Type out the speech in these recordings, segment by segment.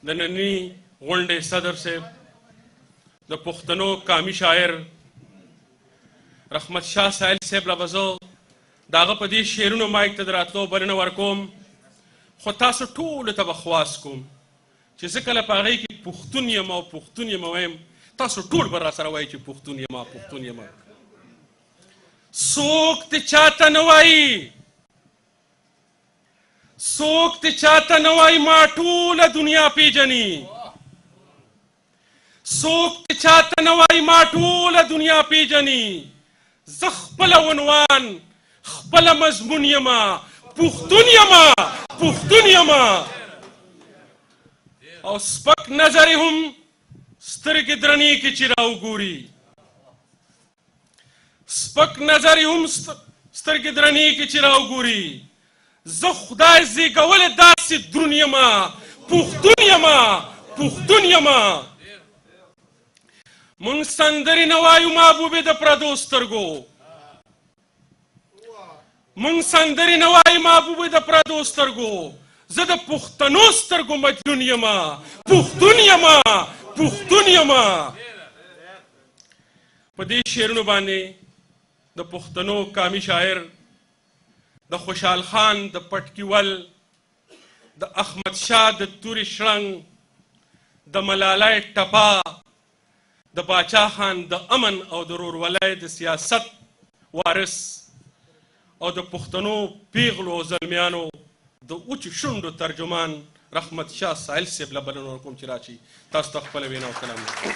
د ننني غونډې صدر صاحب، د پښتنو قامي شاعر رحمت شاه سایل صاحب له به زه د هغه په دې شعرونو مایک ته د راتلو بلنه ورکوم، خو تاسو ټولو ته به خواست کوم چې زه کله په هغې کې پښتون یم او پښتون یم وایم، تاسو ټول به راسره وایي چې پښتون یم پښتون یم. څوک دې چاته نه وایي، څوک دې چاته نه وایي ما ټوله دنیا پیژني، څوک دې چاته نه وایي ما ټوله دنیا پیژني. زه خپله عنوان خپله مضمون یمه، پښتون یمه پښتون یمه. او سپک نظر هم سترګې درنې کې چې راوګوري، سپک نظر هم سترګې درنې کې چې راوګوري. زه خدای زیږولی داسې دروند یمه، پښتون یمه پښتون یمه. مونږ سندرې نه وایو محبوبې د پردو سترګو، مونږ سندرې نه وایو محبوبې د پردو سترګو. زه د پښتنو سترګو مجنون یمه، پښتون یمه پښتون یمه. په دې شعرونو باندې د پښتنو قامي شاعر د خوشحال خان د پټکیول، د احمد شاه د تورې شړنګ، د ملالۍ ټپه، د باچا خان د امن او د ورورولۍ د سیاست وارث او د پښتنو پیغلو او زلمیانو د اوچو شونډو ترجمان رحمت شاه سایل صاحب له بلنه ورکوم چې راشي تاسو ته خپله وینا او کلام وکړي.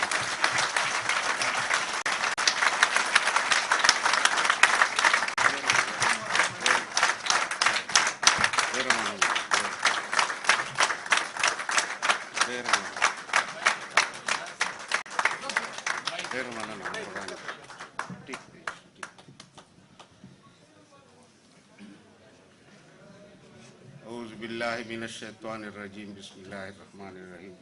أعوذ بالله من الشيطان الرجيم. بسم الله الرحمن الرحيم.